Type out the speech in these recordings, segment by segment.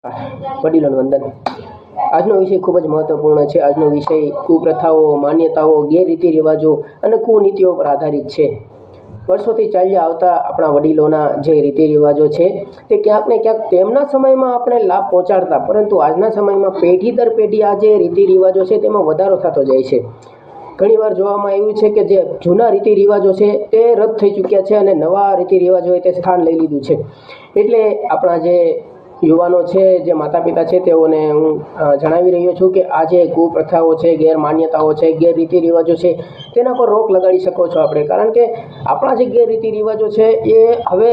વડીલોનું વંદન. આજનો વિષય ખૂબ જ મહત્વપૂર્ણ છે. આજનો વિષય કુપ્રથાઓ, માન્યતાઓ, ગેરરીતિ રિવાજો અને કુનીતિઓ પર આધારિત છે. વર્ષોથી ચાલ્યા આવતા આપણા વડીલોના જે રીતિ રિવાજો છે તે ક્યાંક ને ક્યાંક તેમના સમયમાં આપણે લાભ પહોંચાડતા, પરંતુ આજના સમયમાં પેઢી દર પેઢી આ જે રીતિ રિવાજો છે તેમાં વધારો થતો જાય છે. ઘણીવાર જોવામાં આવ્યું છે કે જે જૂના રીતિ રિવાજો છે તે રદ થઈ ચૂક્યા છે અને નવા રીતિ રિવાજોએ તે સ્થાન લઈ લીધું છે. એટલે આપણા જે યુવાનો છે, જે માતા પિતા છે, તેઓને હું જણાવી રહ્યો છું કે આ જે કુપ્રથાઓ છે, ગેરમાન્યતાઓ છે, ગેરરીતિ રિવાજો છે, તેના પર રોક લગાડી શકો છો આપણે. કારણ કે આપણા જે ગેરરીતિ રિવાજો છે એ હવે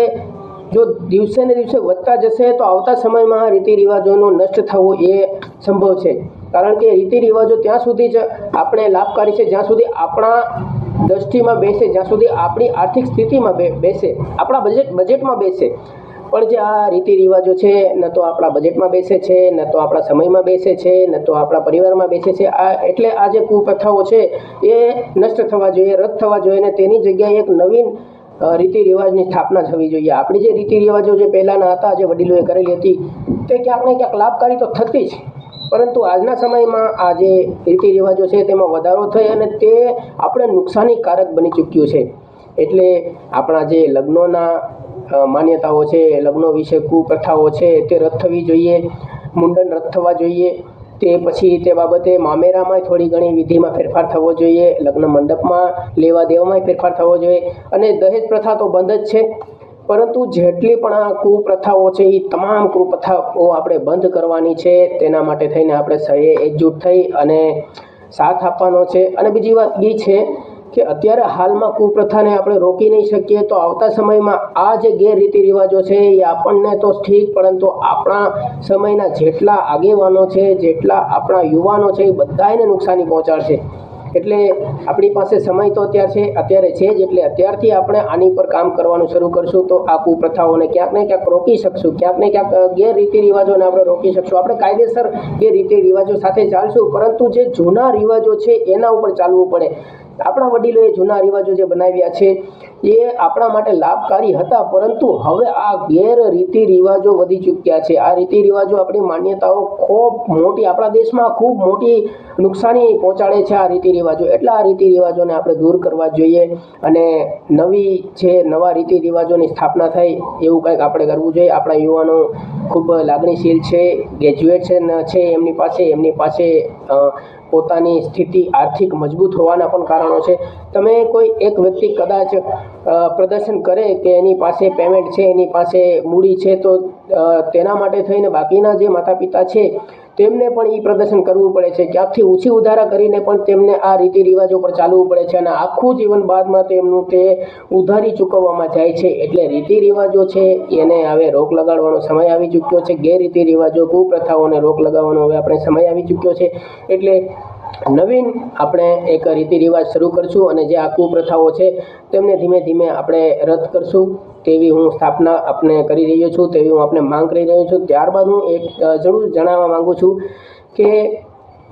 જો દિવસે ને દિવસે વધતા જશે તો આવતા સમયમાં રીતિ રિવાજોનું નષ્ટ થવું એ સંભવ છે. કારણ કે રીતિ રિવાજો ત્યાં સુધી જ આપણે લાભકારી છે જ્યાં સુધી આપણા દ્રષ્ટિમાં બેસે, જ્યાં સુધી આપણી આર્થિક સ્થિતિમાં બેસે, આપણા બજેટમાં બેસે. પણ જે આ રીતિ રિવાજો છે ન તો આપણા બજેટમાં બેસે છે, ન તો આપણા સમયમાં બેસે છે, ન તો આપણા પરિવારમાં બેસે છે. એટલે આ જે કુપ્રથાઓ છે એ નષ્ટ થવા જોઈએ, રદ થવા જોઈએ અને તેની જગ્યાએ એક નવીન રીતિ રિવાજની સ્થાપના થવી જોઈએ. આપણી જે રીતિ રિવાજો જે પહેલાંના હતા, જે વડીલોએ કરેલી હતી, તે ક્યાંક ને ક્યાંક લાભકારી તો થતી જ, પરંતુ આજના સમયમાં આ જે રીતિ રિવાજો છે તેમાં વધારો થઈ અને તે આપણે નુકસાનીકારક બની ચૂક્યું છે. એટલે આપણા જે લગ્નોના માન્યતાઓ છે, લગ્નો વિશે કુપ્રથાઓ છે તે રદ થવી જોઈએ, મુંડન રદ થવા જોઈએ. તે પછી તે બાબતે મામેરામાં થોડી ઘણી વિધિમાં ફેરફાર થવો જોઈએ, લગ્ન મંડપમાં લેવા દેવામાં ફેરફાર થવો જોઈએ અને દહેજ પ્રથા તો બંધ જ છે. પરંતુ જેટલી પણ આ કુપ્રથાઓ છે એ તમામ કુપ્રથાઓ આપણે બંધ કરવાની છે. તેના માટે થઈને આપણે સહે એકજૂટ થઈ અને સાથ આપવાનો છે. અને બીજી વાત એ છે કે અત્યારે હાલમાં કુપ્રથાને આપણે રોકી નહીં શકીએ તો આવતા સમયમાં આ જે ગેરરીતિ રિવાજો છે એ આપણને તો ઠીક, પરંતુ આપણા સમયના જેટલા આગેવાનો છે, જેટલા આપણા યુવાનો છે, એ બધાને નુકસાની પહોંચાડશે. એટલે આપણી પાસે સમય તો અત્યારે છે જ. એટલે અત્યારથી આપણે આની પર કામ કરવાનું શરૂ કરશું તો આ કુપ્રથાઓને ક્યાંક ને ક્યાંક રોકી શકશું, ક્યાંક ને ક્યાંક ગેરરીતિ રિવાજોને આપણે રોકી શકશું. આપણે કાયદેસર ગેરરીતિ રિવાજો સાથે ચાલશું, પરંતુ જે જૂના રિવાજો છે એના ઉપર ચાલવું પડે. આપણા વડીલોએ જૂના રિવાજો જે બનાવ્યા છે એ આપણા માટે લાભકારી હતા, પરંતુ હવે આ ગેરરીતિ રિવાજો વધી ચૂક્યા છે. આ રીતિ રિવાજો, આપણી માન્યતાઓ ખૂબ મોટી, આપણા દેશમાં ખૂબ મોટી નુકસાની પહોંચાડે છે આ રીતિ રિવાજો. એટલે આ રીતિ રિવાજોને આપણે દૂર કરવા જોઈએ અને નવા રીતિ રિવાજોની સ્થાપના થાય એવું કંઈક આપણે કરવું જોઈએ. આપણા યુવાનો ખૂબ લાગણીશીલ છે, ગ્રેજ્યુએશન છે એમની પાસે પોતાની સ્થિતિ આર્થિક મજબૂત હોવાના પણ કારણો છે. તમે કોઈ એક વ્યક્તિ કદાચ પ્રદર્શન કરે કે એની પાસે પેમેન્ટ છે, એની પાસે મૂડી છે, તો તેના માટે થઈને બાકીના જે માતા પિતા છે તેમને પણ એ પ્રદર્શન કરવું પડે છે. ક્યાંકથી ઓછી ઉધારા કરીને પણ તેમને આ રીતિ રિવાજો પર ચાલવું પડે છે અને આખું જીવન બાદમાં તેમનું તે ઉધારી ચૂકવવામાં જાય છે. એટલે રીતિ રિવાજો છે એને હવે રોક લગાડવાનો સમય આવી ચૂક્યો છે. ગેરરીતિ રિવાજો, કુપ્રથાઓને રોક લગાવવાનો હવે આપણે સમય આવી ચૂક્યો છે. એટલે નવીન આપણે એક રીતિ રિવાજ શરૂ કરશું અને જે આ કુપ્રથાઓ છે તેમને ધીમે ધીમે આપણે રદ કરશું. તેવી હું સ્થાપના આપણે કરી રહ્યો છું, તેવી હું આપણે માંગ કરી રહ્યો છું. ત્યારબાદ હું એક જરૂર જણાવવા માંગુ છું કે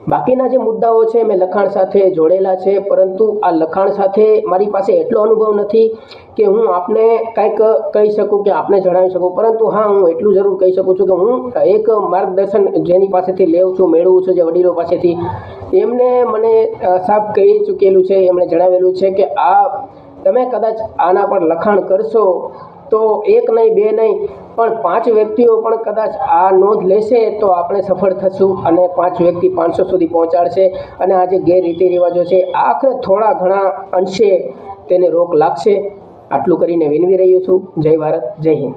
બાકીના જે મુદ્દાઓ છે મેં લખાણ સાથે જોડેલા છે, પરંતુ આ લખાણ સાથે મારી પાસે એટલો અનુભવ નથી કે હું આપને કંઈક કહી શકું કે આપને જણાવી શકું. પરંતુ હા, હું એટલું જરૂર કહી શકું છું કે હું એક માર્ગદર્શન જેની પાસેથી લેવું છું, મેળવું છું, જે વડીલો પાસેથી, એમને મને સાફ કહી ચૂકેલું છે. એમણે જણાવેલું છે કે તમે કદાચ આના પર લખાણ કરશો તો એક નહીં, બે નહીં, પણ 5 વ્યક્તિઓ પણ કદાચ આ નોંધ લેશે તો આપણે સફળ થશું અને 5 વ્યક્તિ 500 સુધી પહોંચાડશે અને આ જે ગેરરીતિ રિવાજો છે આખરે થોડા ઘણા અંશે તેને રોક લાગશે. આટલું કરીને વિનવી રહ્યો છું. જય ભારત, જય હિન્દ.